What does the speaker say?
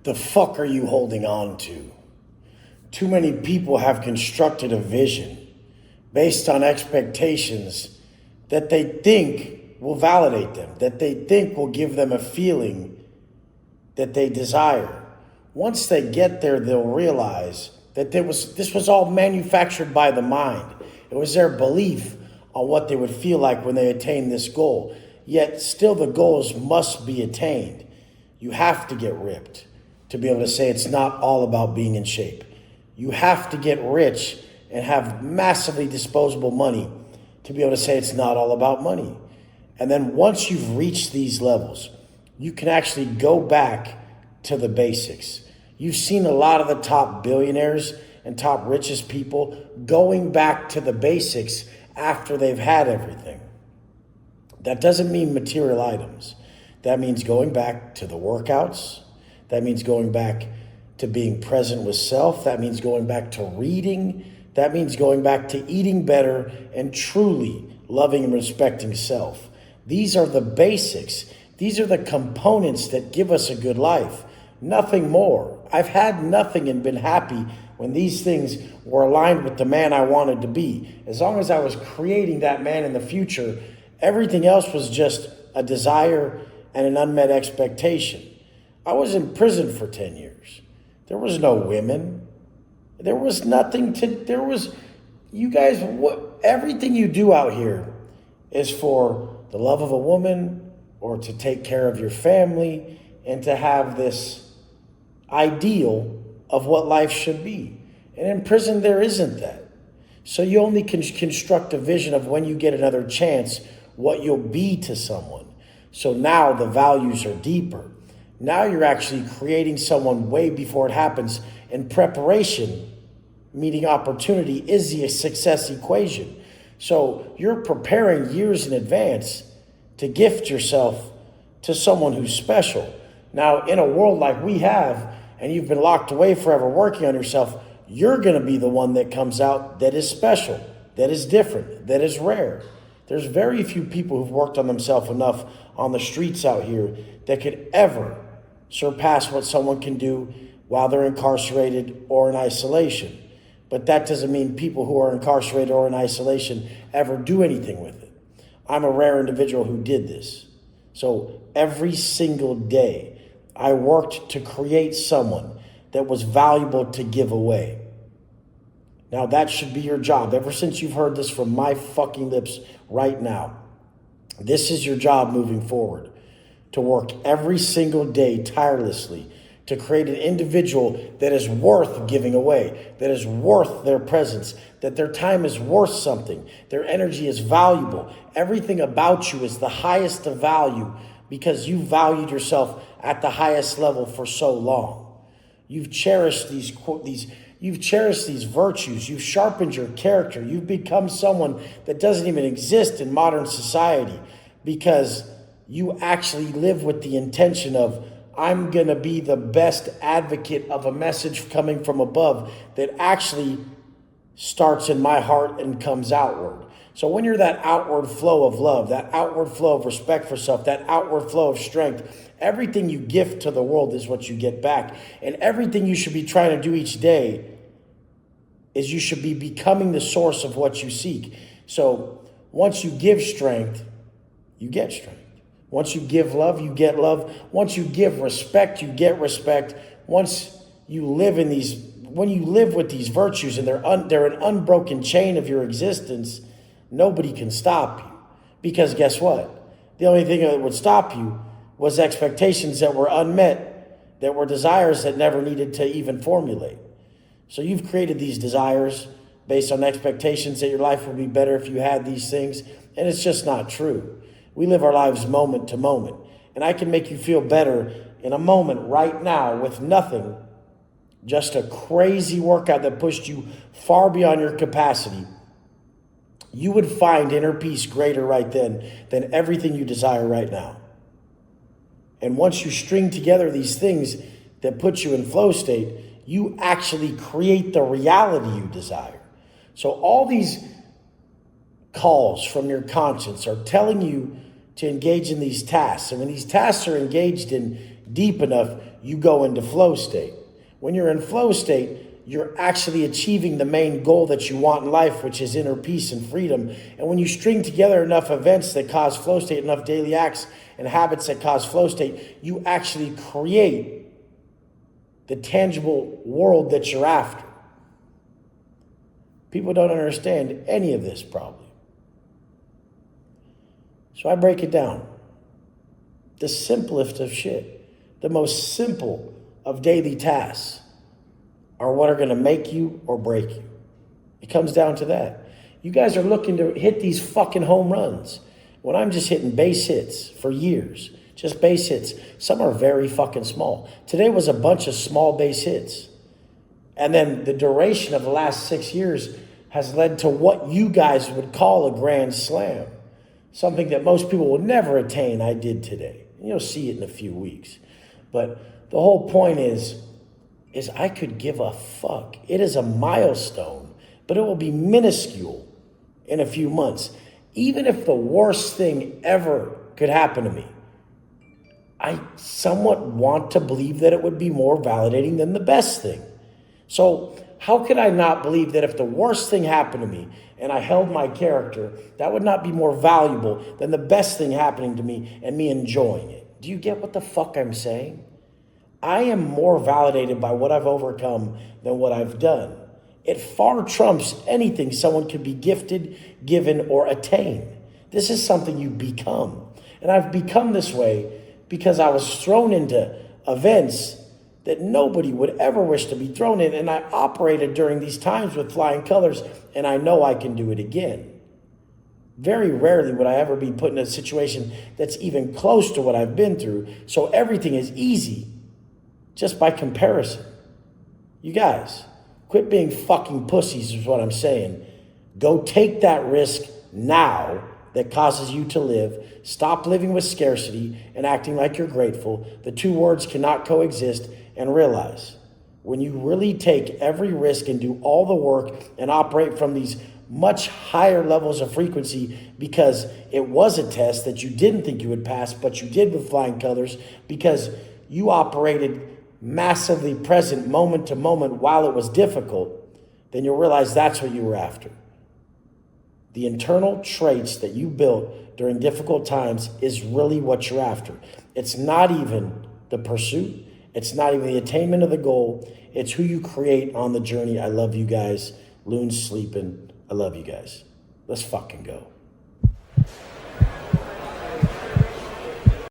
the fuck are you holding on to? Too many people have constructed a vision based on expectations that they think will validate them, that they think will give them a feeling that they desire. Once they get there, they'll realize that this was all manufactured by the mind. It was their belief on what they would feel like when they attain this goal. Yet still the goals must be attained. You have to get ripped to be able to say it's not all about being in shape. You have to get rich and have massively disposable money to be able to say it's not all about money. And then once you've reached these levels, you can actually go back to the basics. You've seen a lot of the top billionaires and top richest people going back to the basics after they've had everything. That doesn't mean material items. That means going back to the workouts. That means going back to being present with self. That means going back to reading. That means going back to eating better and truly loving and respecting self. These are the basics. These are the components that give us a good life. Nothing more. I've had nothing and been happy when these things were aligned with the man I wanted to be. As long as I was creating that man in the future, everything else was just a desire and an unmet expectation. I was in prison for 10 years. There was no women. There was nothing you guys, everything you do out here is for the love of a woman or to take care of your family and to have this ideal of what life should be. And in prison, there isn't that. So you only can construct a vision of when you get another chance, what you'll be to someone. So now the values are deeper. Now you're actually creating someone way before it happens. And preparation, meeting opportunity, is the success equation. So you're preparing years in advance to gift yourself to someone who's special. Now, in a world like we have, and you've been locked away forever working on yourself, you're going to be the one that comes out that is special, that is different, that is rare. There's very few people who've worked on themselves enough on the streets out here that could ever surpass what someone can do while they're incarcerated or in isolation. But that doesn't mean people who are incarcerated or in isolation ever do anything with it. I'm a rare individual who did this. So every single day, I worked to create someone that was valuable to give away. Now that should be your job. Ever since you've heard this from my fucking lips right now, this is your job moving forward. To work every single day tirelessly to create an individual that is worth giving away, that is worth their presence, that their time is worth something, their energy is valuable. Everything about you is the highest of value because you valued yourself at the highest level for so long. You've cherished you've cherished these virtues. You've sharpened your character. You've become someone that doesn't even exist in modern society because you actually live with the intention of, I'm going to be the best advocate of a message coming from above that actually starts in my heart and comes outward. So when you're that outward flow of love, that outward flow of respect for self, that outward flow of strength, everything you gift to the world is what you get back. And everything you should be trying to do each day is you should be becoming the source of what you seek. So once you give strength, you get strength. Once you give love, you get love. Once you give respect, you get respect. Once you live in these, when you live with these virtues and they're an unbroken chain of your existence, nobody can stop you. Because guess what? The only thing that would stop you was expectations that were unmet, that were desires that never needed to even formulate. So you've created these desires based on expectations that your life would be better if you had these things, and it's just not true. We live our lives moment to moment, and I can make you feel better in a moment right now with nothing, just a crazy workout that pushed you far beyond your capacity. You would find inner peace greater right then than everything you desire right now. And once you string together these things that put you in flow state, you actually create the reality you desire. So all these calls from your conscience are telling you to engage in these tasks. And when these tasks are engaged in deep enough, you go into flow state. When you're in flow state, you're actually achieving the main goal that you want in life, which is inner peace and freedom. And when you string together enough events that cause flow state, enough daily acts and habits that cause flow state, you actually create the tangible world that you're after. People don't understand any of this probably. So I break it down. The simplest of shit, the most simple of daily tasks are what are going to make you or break you. It comes down to that. You guys are looking to hit these fucking home runs when I'm just hitting base hits for years. Just base hits. Some are very fucking small. Today was a bunch of small base hits. And then the duration of the last 6 years has led to what you guys would call a grand slam. Something that most people will never attain, I did today. You'll see it in a few weeks. But the whole point is I could give a fuck. It is a milestone, but it will be minuscule in a few months. Even if the worst thing ever could happen to me, I somewhat want to believe that it would be more validating than the best thing. So how could I not believe that if the worst thing happened to me and I held my character, that would not be more valuable than the best thing happening to me and me enjoying it? Do you get what the fuck I'm saying? I am more validated by what I've overcome than what I've done. It far trumps anything someone could be gifted, given, or attain. This is something you become. And I've become this way because I was thrown into events that nobody would ever wish to be thrown in. And I operated during these times with flying colors, and I know I can do it again. Very rarely would I ever be put in a situation that's even close to what I've been through. So everything is easy just by comparison. You guys, quit being fucking pussies is what I'm saying. Go take that risk now that causes you to live. Stop living with scarcity and acting like you're grateful. The two words cannot coexist. And realize when you really take every risk and do all the work and operate from these much higher levels of frequency, because it was a test that you didn't think you would pass, but you did with flying colors, because you operated massively present moment to moment while it was difficult, then you'll realize that's what you were after. The internal traits that you built during difficult times is really what you're after. It's not even the pursuit. It's not even the attainment of the goal. It's who you create on the journey. I love you guys. Loon's sleeping. I love you guys. Let's fucking go.